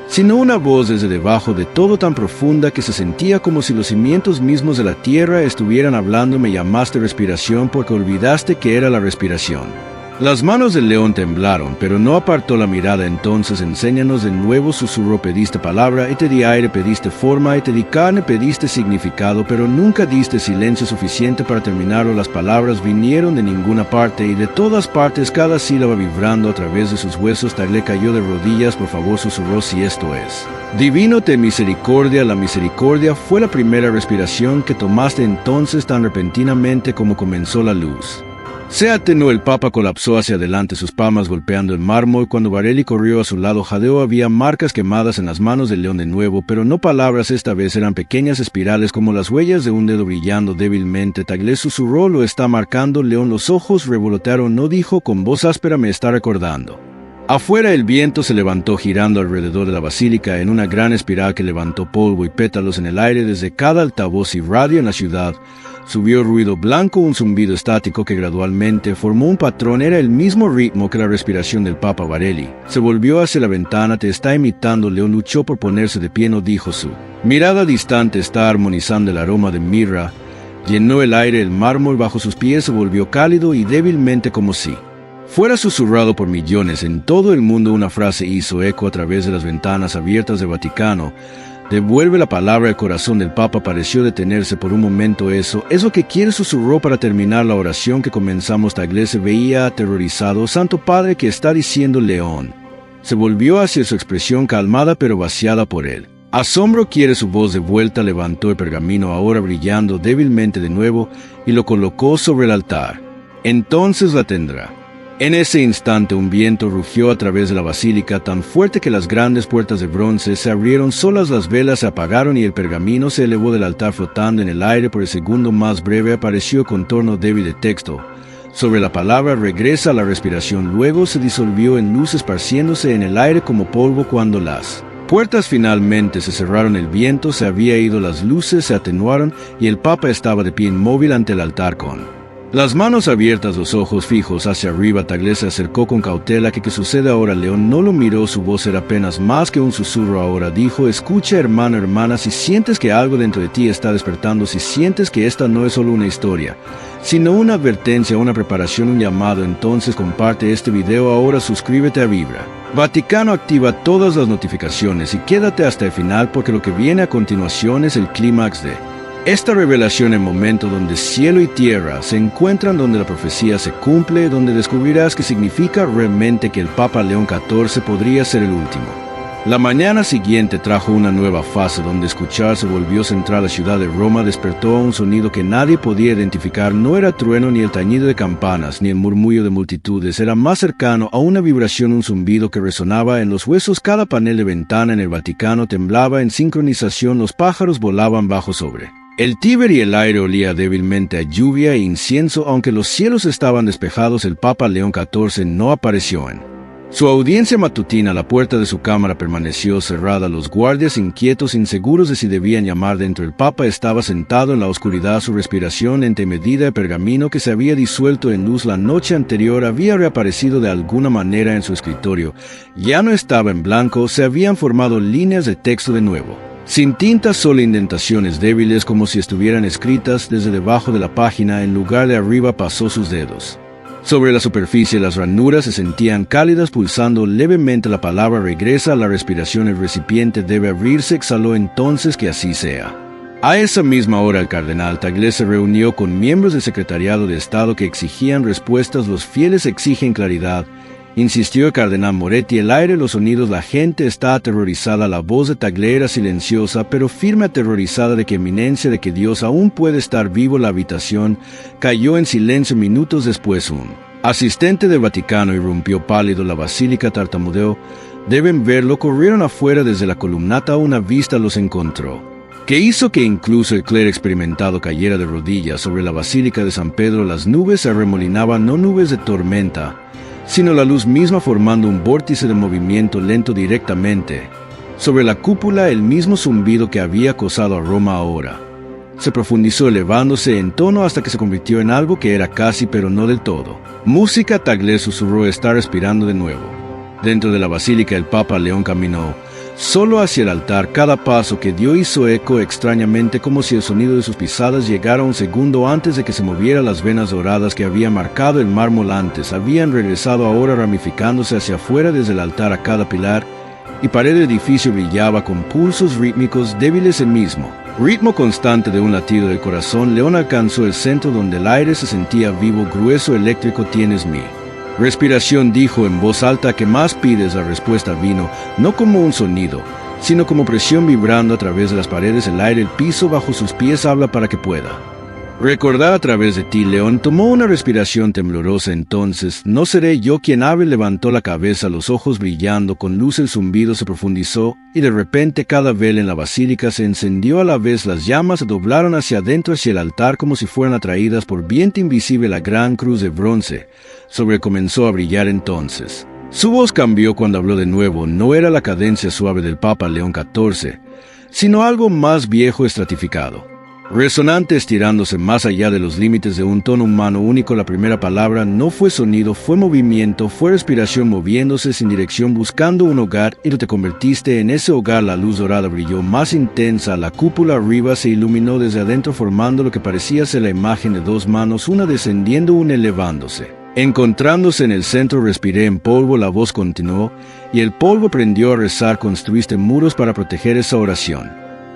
sino una voz desde debajo de todo tan profunda que se sentía como si los cimientos mismos de la tierra estuvieran hablando. Me llamaste respiración porque olvidaste que era la respiración. Las manos del león temblaron, pero no apartó la mirada. Entonces enséñanos de nuevo, susurró. Pediste palabra, y te di aire, pediste forma, y te di carne, pediste significado, pero nunca diste silencio suficiente para terminarlo. Las palabras vinieron de ninguna parte, y de todas partes, cada sílaba vibrando a través de sus huesos. Tagle cayó de rodillas. Por favor, susurró, si esto es divino, te misericordia. La misericordia fue la primera respiración que tomaste entonces tan repentinamente como comenzó la luz. Se atenuó. El Papa colapsó hacia adelante, sus palmas golpeando el mármol. Cuando Varelli corrió a su lado, jadeó. Había marcas quemadas en las manos del león de nuevo, pero no palabras esta vez, eran pequeñas espirales como las huellas de un dedo brillando débilmente. Tagle susurró, lo está marcando. León, los ojos revolotearon, no dijo con voz áspera, me está recordando. Afuera el viento se levantó girando alrededor de la basílica en una gran espiral que levantó polvo y pétalos en el aire desde cada altavoz y radio en la ciudad. Subió ruido blanco, un zumbido estático que gradualmente formó un patrón. Era el mismo ritmo que la respiración del Papa. Varelli se volvió hacia la ventana. Te está imitando. León luchó por ponerse de pie, no dijo. Su mirada distante está armonizando. El aroma de mirra llenó el aire. El mármol bajo sus pies se volvió cálido y débilmente como si fuera susurrado por millones. En todo el mundo una frase hizo eco a través de las ventanas abiertas del Vaticano. Devuelve la palabra. El corazón del Papa pareció detenerse por un momento. Eso es lo que quiere, susurró para terminar la oración que comenzamos. Tagle se veía aterrorizado. Santo Padre, ¿qué está diciendo León? Se volvió hacia su expresión calmada pero vaciada por él asombro. Quiere su voz de vuelta. Levantó el pergamino, ahora brillando débilmente de nuevo, y lo colocó sobre el altar. Entonces la tendrá. En ese instante un viento rugió a través de la basílica tan fuerte que las grandes puertas de bronce se abrieron solas, las velas se apagaron y el pergamino se elevó del altar flotando en el aire. Por el segundo más breve apareció el contorno débil de texto. Sobre la palabra regresa a la respiración. Luego se disolvió en luz esparciéndose en el aire como polvo. Cuando las puertas finalmente se cerraron, el viento se había ido, las luces se atenuaron y el Papa estaba de pie inmóvil ante el altar con las manos abiertas, los ojos fijos hacia arriba. Tagle se acercó con cautela. ¿Qué sucede ahora? León no lo miró. Su voz era apenas más que un susurro. Ahora dijo, escucha hermano, hermana, si sientes que algo dentro de ti está despertando, si sientes que esta no es solo una historia, sino una advertencia, una preparación, un llamado, entonces comparte este video ahora, suscríbete a Vibra Vaticano, activa todas las notificaciones y quédate hasta el final porque lo que viene a continuación es el clímax de esta revelación, el momento donde cielo y tierra se encuentran, donde la profecía se cumple, donde descubrirás qué significa realmente que el Papa León XIV podría ser el último. La mañana siguiente trajo una nueva fase donde escuchar se volvió central. La ciudad de Roma despertó a un sonido que nadie podía identificar. No era trueno ni el tañido de campanas ni el murmullo de multitudes. Era más cercano a una vibración, un zumbido que resonaba en los huesos. Cada panel de ventana en el Vaticano temblaba en sincronización. Los pájaros volaban bajo sobre el Tíber y el aire olía débilmente a lluvia e incienso. Aunque los cielos estaban despejados, el Papa León XIV no apareció en su audiencia matutina. La puerta de su cámara permaneció cerrada. Los guardias, inquietos, inseguros de si debían llamar dentro. El Papa estaba sentado en la oscuridad, su respiración entremedida. El pergamino que se había disuelto en luz la noche anterior había reaparecido de alguna manera en su escritorio. Ya no estaba en blanco, se habían formado líneas de texto de nuevo. Sin tinta, solo indentaciones débiles como si estuvieran escritas desde debajo de la página. En lugar de arriba pasó sus dedos sobre la superficie. Las ranuras se sentían cálidas, pulsando levemente. La palabra regresa a la respiración. El recipiente debe abrirse. Exhaló. Entonces que así sea. A esa misma hora el cardenal Tagle se reunió con miembros del Secretariado de Estado que exigían respuestas. Los fieles exigen claridad, insistió el cardenal Moretti. El aire, los sonidos, la gente está aterrorizada. La voz de Tagle era silenciosa, pero firme, aterrorizada de que eminencia, de que Dios aún puede estar vivo. La habitación cayó en silencio. Minutos después, un asistente del Vaticano irrumpió pálido. La basílica tartamudeó. Deben verlo. Corrieron afuera desde la columnata. Una vista los encontró que hizo que incluso el clero experimentado cayera de rodillas sobre la Basílica de San Pedro. Las nubes se arremolinaban, no nubes de tormenta, sino la luz misma formando un vórtice de movimiento lento directamente. Sobre la cúpula el mismo zumbido que había acosado a Roma ahora. Se profundizó elevándose en tono hasta que se convirtió en algo que era casi pero no del todo. Música, Tagle susurró, está respirando de nuevo. Dentro de la basílica el Papa León caminó solo hacia el altar. Cada paso que dio hizo eco extrañamente, como si el sonido de sus pisadas llegara un segundo antes de que se moviera. Las venas doradas que había marcado el mármol antes habían regresado ahora ramificándose hacia afuera desde el altar a cada pilar, y pared del edificio brillaba con pulsos rítmicos débiles el mismo ritmo constante de un latido del corazón. León alcanzó el centro donde el aire se sentía vivo, grueso, eléctrico. Tienes mi respiración, dijo en voz alta. ¿Qué más pides? La respuesta vino, no como un sonido, sino como presión vibrando a través de las paredes, el aire, el piso bajo sus pies. Habla para que pueda recordar a través de ti. León tomó una respiración temblorosa. Entonces, no seré yo quien hable. Levantó la cabeza, los ojos brillando con luz. El zumbido se profundizó, y de repente cada vela en la basílica se encendió a la vez. Las llamas se doblaron hacia adentro, hacia el altar, como si fueran atraídas por viento invisible. La gran cruz de bronce comenzó a brillar entonces. Su voz cambió cuando habló de nuevo. No era la cadencia suave del Papa León XIV, sino algo más viejo, estratificado, resonante, estirándose más allá de los límites de un tono humano único. La primera palabra no fue sonido, fue movimiento, fue respiración moviéndose sin dirección, buscando un hogar, y tú te convertiste en ese hogar. La luz dorada brilló más intensa, la cúpula arriba se iluminó desde adentro, formando lo que parecía ser la imagen de dos manos, una descendiendo, una elevándose. Encontrándose en el centro, respiré en polvo. La voz continuó, y el polvo aprendió a rezar. Construiste muros para proteger esa oración,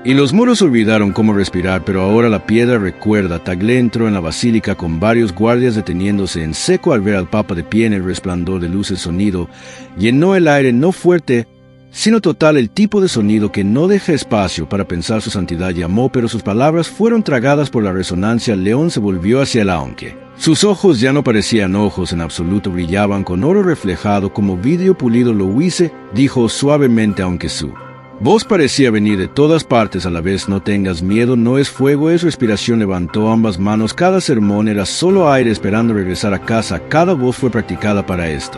y los muros olvidaron cómo respirar, pero ahora la piedra recuerda. Tagle entró en la basílica con varios guardias deteniéndose en seco al ver al Papa de pie en el resplandor de luz. El sonido llenó el aire, no fuerte, sino total, el tipo de sonido que no deja espacio para pensar. Su santidad llamó, pero sus palabras fueron tragadas por la resonancia. León se volvió hacia él, aunque sus ojos ya no parecían ojos en absoluto, brillaban con oro reflejado como vidrio pulido. Lo hice, dijo suavemente, aunque su voz parecía venir de todas partes a la vez. No tengas miedo, no es fuego, es respiración. Levantó ambas manos. Cada sermón era solo aire esperando regresar a casa. Cada voz fue practicada para esto.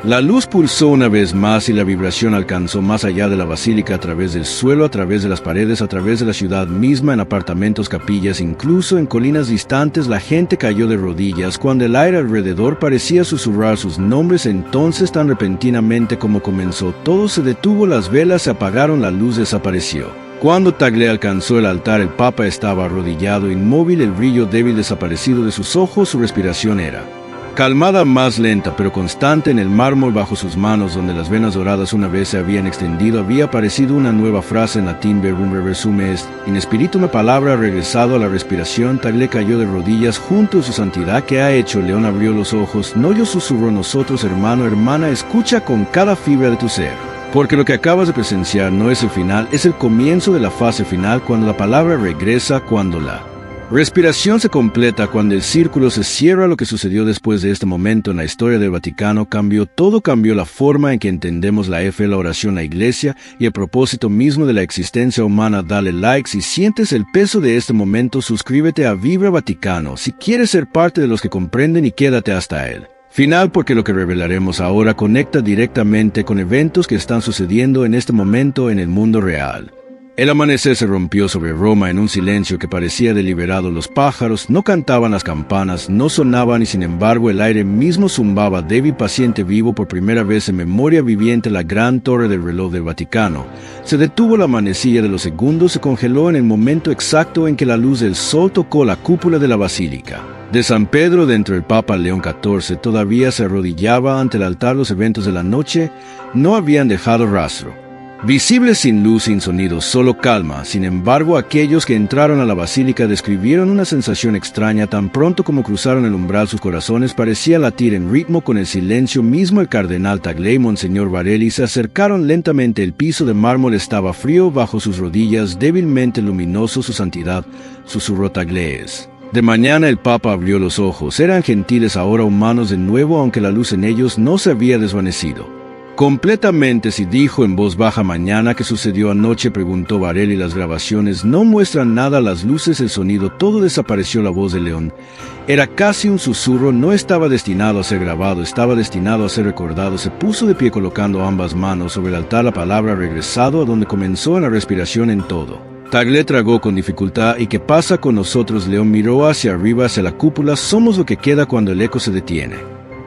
La luz pulsó una vez más, y la vibración alcanzó más allá de la basílica, a través del suelo, a través de las paredes, a través de la ciudad misma, en apartamentos, capillas, incluso en colinas distantes. La gente cayó de rodillas cuando el aire alrededor parecía susurrar sus nombres. Entonces, tan repentinamente como comenzó, todo se detuvo, las velas se apagaron, la luz desapareció. Cuando Tagle alcanzó el altar, el Papa estaba arrodillado, inmóvil, el brillo débil desaparecido de sus ojos. Su respiración era calmada, más lenta pero constante. En el mármol bajo sus manos, donde las venas doradas una vez se habían extendido, había aparecido una nueva frase en latín: verbum reversume est. In espíritu, una palabra ha regresado a la respiración. Tagle cayó de rodillas junto a su santidad. ¿Qué ha hecho? León abrió los ojos. No, yo susurró, nosotros, hermano, hermana, escucha con cada fibra de tu ser, porque lo que acabas de presenciar no es el final, es el comienzo de la fase final, cuando la palabra regresa, cuando la respiración se completa, cuando el círculo se cierra. Lo que sucedió después de este momento en la historia del Vaticano cambió todo. Cambió la forma en que entendemos la fe, la oración, la iglesia y el propósito mismo de la existencia humana. Dale like si sientes el peso de este momento. Suscríbete a Vibra Vaticano si quieres ser parte de los que comprenden, y quédate hasta el final, porque lo que revelaremos ahora conecta directamente con eventos que están sucediendo en este momento en el mundo real. El amanecer se rompió sobre Roma en un silencio que parecía deliberado. Los pájaros no cantaban, las campanas no sonaban, y sin embargo el aire mismo zumbaba débil, paciente, vivo. Por primera vez en memoria viviente, la gran torre del reloj del Vaticano se detuvo. La manecilla de los segundos se congeló en el momento exacto en que la luz del sol tocó la cúpula de la basílica de San Pedro. Dentro, el Papa León XIV todavía se arrodillaba ante el altar. Los eventos de la noche no habían dejado rastro visible, sin luz, sin sonido, solo calma. Sin embargo, aquellos que entraron a la basílica describieron una sensación extraña. Tan pronto como cruzaron el umbral, sus corazones parecían latir en ritmo con el silencio mismo. El cardenal Tagle y Monseñor Varelli se acercaron lentamente. El piso de mármol estaba frío bajo sus rodillas, débilmente luminoso. Su santidad, susurró Tagle. De mañana el Papa abrió los ojos. Eran gentiles, ahora humanos de nuevo, aunque la luz en ellos no se había desvanecido. Completamente, si dijo en voz baja. Mañana, ¿qué sucedió anoche?, preguntó Varela. Y las grabaciones no muestran nada, las luces, el sonido, todo desapareció. La voz de León era casi un susurro, no estaba destinado a ser grabado, estaba destinado a ser recordado. Se puso de pie colocando ambas manos sobre el altar, la palabra regresado a donde comenzó, en la respiración, en todo. Tagle tragó con dificultad. ¿Y qué pasa con nosotros? León miró hacia arriba, hacia la cúpula. Somos lo que queda cuando el eco se detiene.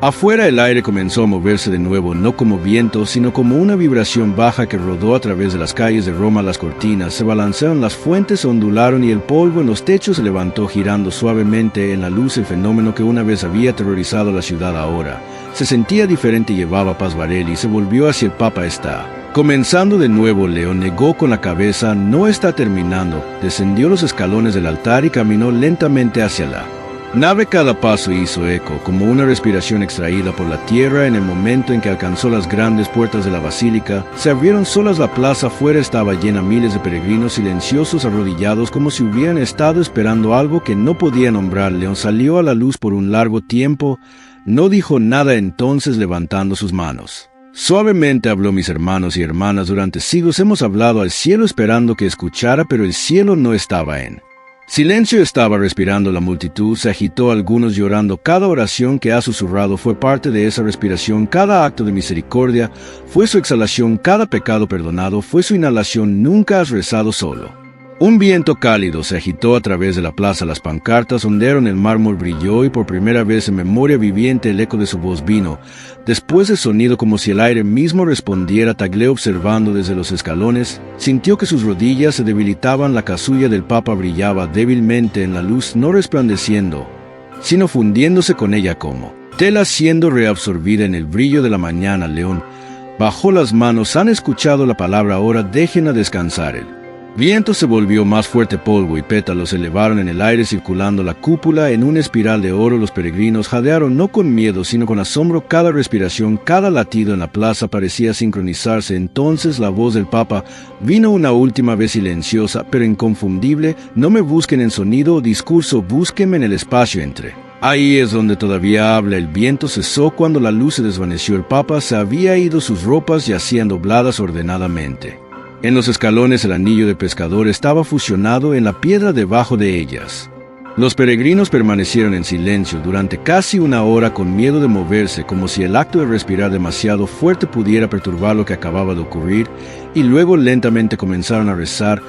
Afuera el aire comenzó a moverse de nuevo, no como viento, sino como una vibración baja que rodó a través de las calles de Roma. Las cortinas se balancearon, las fuentes se ondularon y el polvo en los techos se levantó girando suavemente en la luz. El fenómeno que una vez había aterrorizado la ciudad ahora se sentía diferente y llevaba paz. Varela y se volvió hacia el Papa. Está comenzando de nuevo. León negó con la cabeza. No está terminando. Descendió los escalones del altar y caminó lentamente hacia la nave. Cada paso hizo eco, como una respiración extraída por la tierra. En el momento en que alcanzó las grandes puertas de la basílica, se abrieron solas. La plaza afuera estaba llena, miles de peregrinos silenciosos, arrodillados, como si hubieran estado esperando algo que no podía nombrar. León salió a la luz por un largo tiempo. No dijo nada entonces, levantando sus manos. Suavemente habló: mis hermanos y hermanas, durante siglos hemos hablado al cielo esperando que escuchara, pero el cielo no estaba en silencio, estaba respirando. La multitud se agitó, algunos llorando. Cada oración que ha susurrado fue parte de esa respiración. Cada acto de misericordia fue su exhalación. Cada pecado perdonado fue su inhalación. Nunca has rezado solo. Un viento cálido se agitó a través de la plaza. Las pancartas ondearon, el mármol brilló y por primera vez en memoria viviente el eco de su voz vino. Después el sonido, como si el aire mismo respondiera. Tagle, observando desde los escalones, sintió que sus rodillas se debilitaban. La casulla del Papa brillaba débilmente en la luz, no resplandeciendo, sino fundiéndose con ella como tela, siendo reabsorbida en el brillo de la mañana. León bajó las manos. Han escuchado la palabra, ahora déjenla descansar. El viento se volvió más fuerte, polvo y pétalos se elevaron en el aire circulando la cúpula en una espiral de oro. Los peregrinos jadearon, no con miedo, sino con asombro. Cada respiración, cada latido en la plaza parecía sincronizarse. Entonces la voz del Papa vino una última vez, silenciosa pero inconfundible: no me busquen en sonido o discurso, búsquenme en el espacio entre. Ahí es donde todavía habla. El viento cesó cuando la luz se desvaneció. El Papa se había ido, sus ropas yacían dobladas ordenadamente en los escalones. El anillo de pescador estaba fusionado en la piedra debajo de ellas. Los peregrinos permanecieron en silencio durante casi una hora, con miedo de moverse, como si el acto de respirar demasiado fuerte pudiera perturbar lo que acababa de ocurrir, y luego lentamente comenzaron a rezar,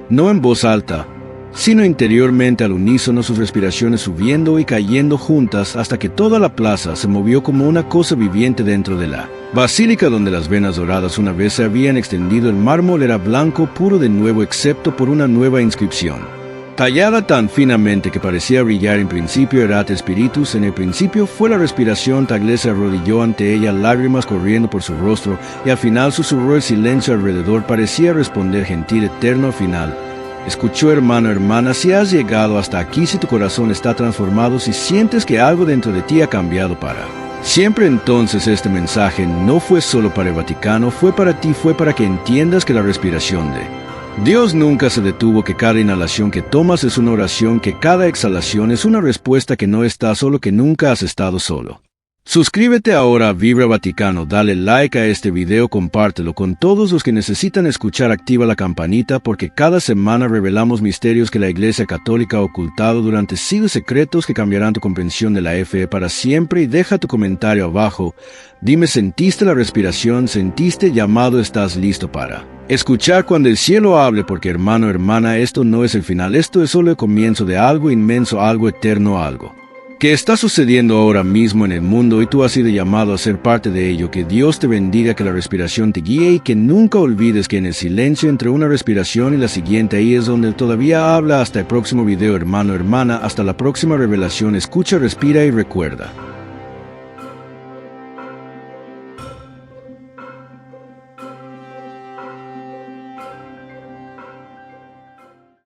no en voz alta, sino interiormente al unísono, sus respiraciones subiendo y cayendo juntas hasta que toda la plaza se movió como una cosa viviente dentro de la basílica, donde las venas doradas una vez se habían extendido. El mármol era blanco, puro de nuevo, excepto por una nueva inscripción, tallada tan finamente que parecía brillar. En principio erat spiritus, en el principio fue la respiración. Tagle se arrodilló ante ella, lágrimas corriendo por su rostro, y al final susurró. El silencio alrededor parecía responder, gentil, eterno. Al final escuchó: hermano, hermana, si has llegado hasta aquí, si tu corazón está transformado, si sientes que algo dentro de ti ha cambiado para siempre, entonces este mensaje no fue solo para el Vaticano, fue para ti, fue para que entiendas que la respiración de Dios nunca se detuvo, que cada inhalación que tomas es una oración, que cada exhalación es una respuesta, que no estás solo, que nunca has estado solo. Suscríbete ahora a Vibra Vaticano, dale like a este video, compártelo con todos los que necesitan escuchar, activa la campanita, porque cada semana revelamos misterios que la Iglesia Católica ha ocultado durante siglos, secretos que cambiarán tu comprensión de la fe para siempre. Y deja tu comentario abajo, dime, ¿sentiste la respiración? ¿Sentiste llamado? ¿Estás listo para escuchar cuando el cielo hable? Porque hermano, hermana, esto no es el final, esto es solo el comienzo de algo inmenso, algo eterno, algo que está sucediendo ahora mismo en el mundo, y tú has sido llamado a ser parte de ello. Que Dios te bendiga, que la respiración te guíe, y que nunca olvides que en el silencio entre una respiración y la siguiente, ahí es donde todavía habla. Hasta el próximo video, hermano, hermana, hasta la próxima revelación. Escucha, respira y recuerda.